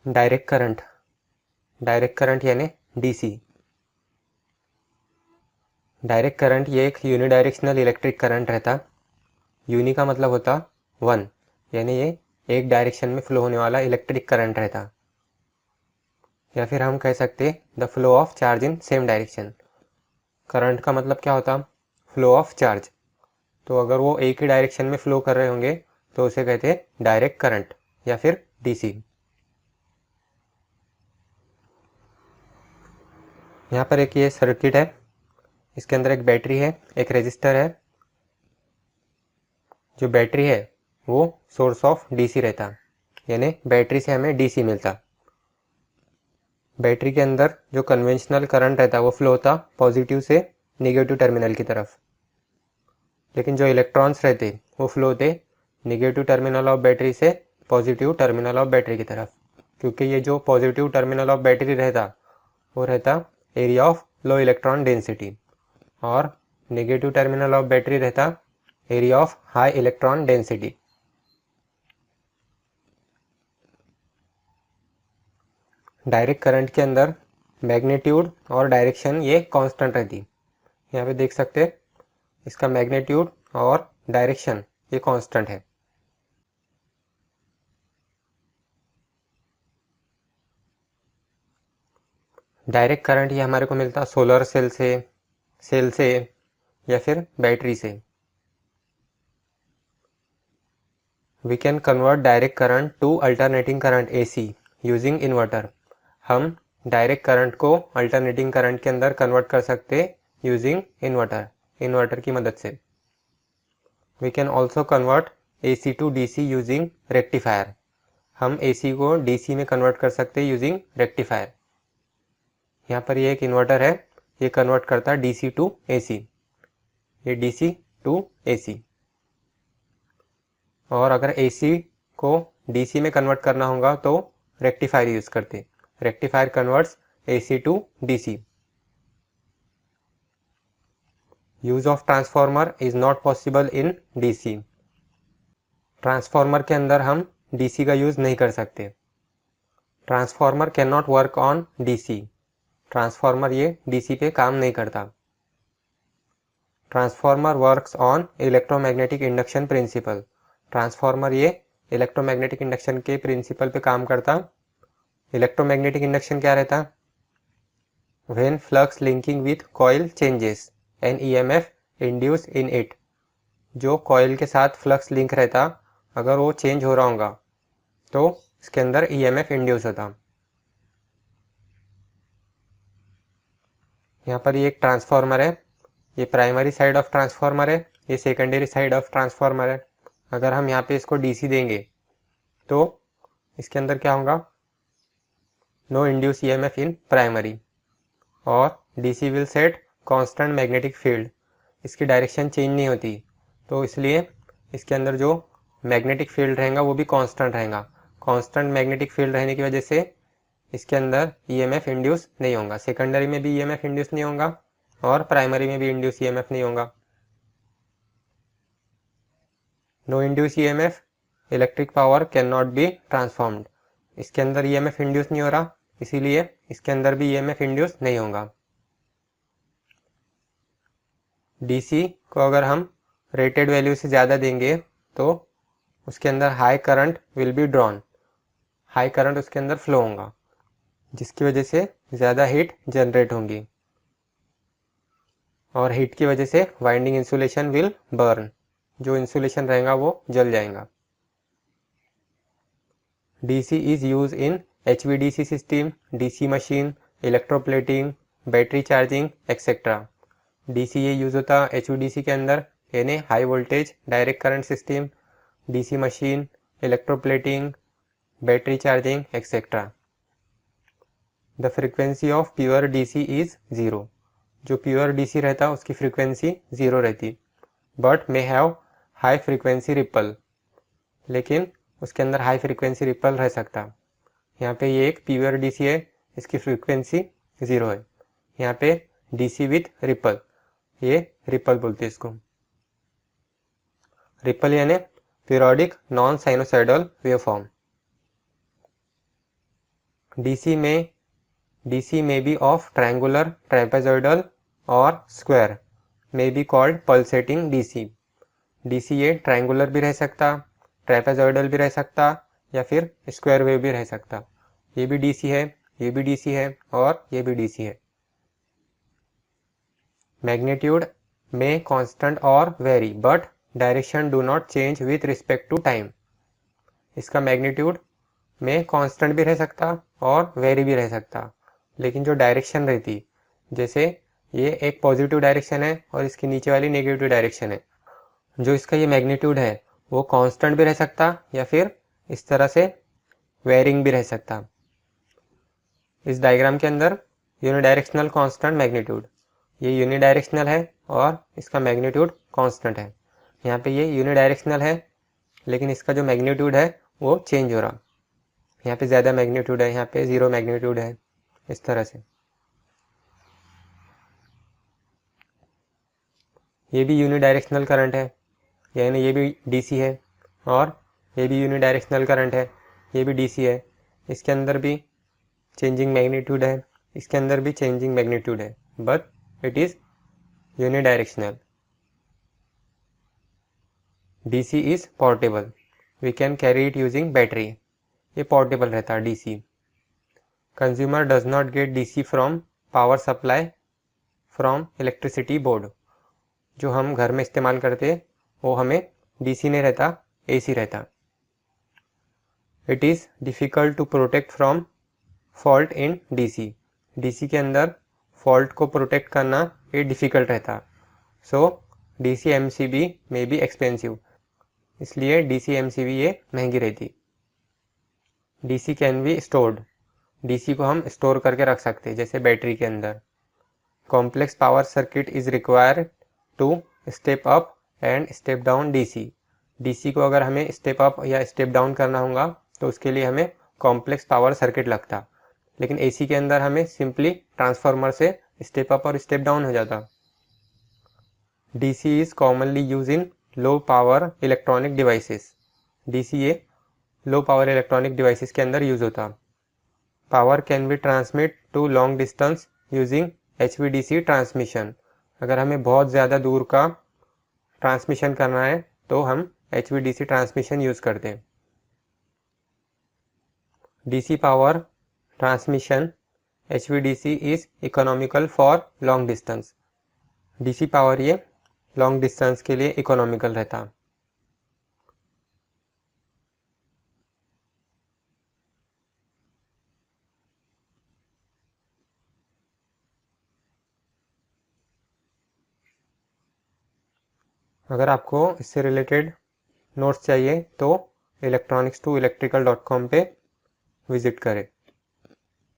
Direct current यानी DC. Direct current ये एक यूनिडायरेक्शनल इलेक्ट्रिक करंट रहता। यूनि का मतलब होता वन, यानी ये एक डायरेक्शन में फ्लो होने वाला इलेक्ट्रिक करंट रहता। या फिर हम कह सकते the flow of charge in same direction. Current का मतलब क्या होता? Flow of charge. तो अगर वो एक ही डायरेक्शन में फ्लो कर रहे होंगे तो उसे कहते हैं डायरेक्ट करंट या फिर डीसी। यहाँ पर एक ये सर्किट है, इसके अंदर एक बैटरी है, एक रेजिस्टर है। जो बैटरी है वो सोर्स ऑफ डीसी रहता, यानी बैटरी से हमें डीसी मिलता। बैटरी के अंदर जो कन्वेंशनल करंट रहता वो फ्लो होता पॉजिटिव से नेगेटिव टर्मिनल की तरफ। लेकिन जो इलेक्ट्रॉन्स रहते वो फ्लो होते नेगेटिव टर्मिनल ऑफ बैटरी से पॉजिटिव टर्मिनल ऑफ बैटरी की तरफ। क्योंकि ये जो पॉजिटिव टर्मिनल ऑफ बैटरी रहता वो रहता area of low electron density, और नेगेटिव टर्मिनल ऑफ बैटरी रहता area of high electron density. Direct current के अंदर मैग्नीट्यूड और डायरेक्शन ये कांस्टेंट रहती। यहाँ पे देख सकते हैं इसका मैग्नीट्यूड और डायरेक्शन ये कांस्टेंट है। डायरेक्ट करंट ये हमारे को मिलता सोलर सेल से या फिर बैटरी से। We can convert direct current to alternating current AC using inverter. हम डायरेक्ट करंट को अल्टरनेटिंग करंट के अंदर कन्वर्ट कर सकते यूजिंग इन्वर्टर की मदद से। We can also convert AC to DC using rectifier. हम AC को DC में कन्वर्ट कर सकते यूजिंग रेक्टिफायर। यहाँ पर ये एक इन्वर्टर है, ये कन्वर्ट करता DC टू AC, ये DC टू AC। और अगर AC को DC में कन्वर्ट करना होगा तो रेक्टिफायर यूज करते। Rectifier converts AC to DC। Use of transformer is not possible in DC। Transformer के अंदर हम DC का यूज नहीं कर सकते। Transformer can not work on DC। Transformer ये DC पे काम नहीं करता। Transformer works on electromagnetic induction principle. Transformer ये इलेक्ट्रोमैग्नेटिक इंडक्शन के प्रिंसिपल पे काम करता। इलेक्ट्रोमैग्नेटिक इंडक्शन क्या रहता? When flux linking with coil changes an EMF induce in it. जो कॉइल के साथ फ्लक्स लिंक रहता अगर वो चेंज हो रहा होगा तो इसके अंदर EMF इंड्यूस होता। यहाँ पर ये एक ट्रांसफॉर्मर है, ये प्राइमरी साइड ऑफ ट्रांसफॉर्मर है, ये सेकेंडरी साइड ऑफ ट्रांसफॉर्मर है। अगर हम यहाँ पे इसको DC देंगे तो इसके अंदर क्या होगा? No induce EMF in primary, और DC will set constant magnetic field. इसकी डायरेक्शन चेंज नहीं होती, तो इसलिए इसके अंदर जो मैग्नेटिक फील्ड रहेगा वो भी कांस्टेंट रहेगा। कांस्टेंट मैग्नेटिक फील्ड रहने की वजह से इसके अंदर EMF इंड्यूस नहीं होगा। सेकेंडरी में भी EMF इंड्यूस नहीं होगा और प्राइमरी में भी इंड्यूस EMF नहीं होगा। No induce EMF, electric power can not be transformed. इसके अंदर EMF इंड्यूस नहीं हो रहा, इसीलिए इसके अंदर भी EMF इंड्यूस नहीं होगा। DC को अगर हम रेटेड वैल्यू से ज़्यादा देंगे तो उसके अंदर high current will be drawn. High current उसके अंदर फ्लो होगा जिसकी वजह से ज़्यादा हीट जनरेट होंगी, और हीट की वजह से वाइंडिंग इंसुलेशन विल बर्न। जो इंसुलेशन रहेगा वो जल जाएगा। DC is used in HVDC system, DC machine, electroplating, battery charging etcetera. DC ये यूज़ होता HVDC के अंदर, यानी high voltage direct current system, DC machine, electroplating, battery charging etcetera. The frequency of pure DC is 0। जो pure DC रहता उसकी frequency 0 रहती, but may have high frequency ripple. लेकिन उसके अंदर हाई फ्रीक्वेंसी रिपल रह सकता। यहाँ पे ये एक प्योर DC है, इसकी फ्रीक्वेंसी 0 है। यहाँ पे DC विथ रिपल, ये रिपल बोलते हैं इसको। रिपल यानी periodic non sinusoidal waveform. DC may be of triangular, trapezoidal और square may be called pulsating DC. DC ये ट्रायंगुलर भी रह सकता, ट्रेपेजॉइडल भी रह सकता या फिर स्क्वायर वेव भी रह सकता। ये भी DC है, ये भी DC है और ये भी DC है। मैग्नीट्यूड में कांस्टेंट और very but direction do not change with respect to time. इसका मैग्नीट्यूड में कांस्टेंट भी रह सकता और वेरी भी रह सकता, लेकिन जो डायरेक्शन रहती, जैसे ये एक पॉजिटिव डायरेक्शन है और इसकी नीचे वाली नेगेटिव डायरेक्शन है, जो इसका ये मैग्नीट्यूड है वो कांस्टेंट भी रह सकता या फिर इस तरह से वेरिंग भी रह सकता। इस डायग्राम के अंदर यूनिडायरेक्शनल कांस्टेंट मैग्नीट्यूड, ये यूनिडायरेक्शनल है और इसका मैग्नीट्यूड कांस्टेंट है। यहाँ पे ये यूनिडायरेक्शनल है लेकिन इसका जो मैग्नीट्यूड है वो चेंज हो रहा, यहाँ पे ज़्यादा मैग्नीट्यूड है, यहाँ पे 0 मैग्नीट्यूड है, इस तरह से। ये भी यूनिडायरेक्शनल करंट है, यानी ये भी डीसी है और ये भी यूनिडायरेक्शनल करंट है, ये भी डीसी है। इसके अंदर भी चेंजिंग मैग्नीट्यूड है, इसके अंदर भी चेंजिंग मैग्नीट्यूड है, but it is unidirectional. DC is portable, we can carry it using battery. ये पोर्टेबल रहता है DC. Consumer does not get DC from power supply from electricity board. जो हम घर में इस्तेमाल करते वो हमें डीसी नहीं रहता, एसी रहता। It is difficult to protect from fault in DC. DC के अंदर फॉल्ट को प्रोटेक्ट करना ये डिफ़िकल्ट रहता, सो डीसी एमसीबी में बी एक्सपेंसिव, इसलिए डीसी एमसीबी ये महंगी रहती। DC can be stored, DC को हम स्टोर करके रख सकते हैं जैसे बैटरी के अंदर। Complex power circuit is required to step up and step down DC. DC को अगर हमें स्टेप अप या स्टेप डाउन करना होगा तो उसके लिए हमें कॉम्प्लेक्स पावर सर्किट लगता, लेकिन एसी के अंदर हमें सिंपली ट्रांसफार्मर से स्टेप अप और स्टेप डाउन हो जाता। DC is commonly use in low power electronic devices. DC ये लो पावर इलेक्ट्रॉनिक डिवाइसेस के अंदर यूज होता। Power can be transmit to long distance using HVDC transmission. अगर हमें बहुत ज़्यादा दूर का ट्रांसमिशन करना है तो हम HVDC ट्रांसमिशन यूज़ करते हैं। DC power transmission HVDC is economical for long distance. DC power ये लॉन्ग डिस्टेंस के लिए इकोनॉमिकल रहता। अगर आपको इससे रिलेटेड नोट्स चाहिए तो electronics2electrical.com पे विज़िट करें।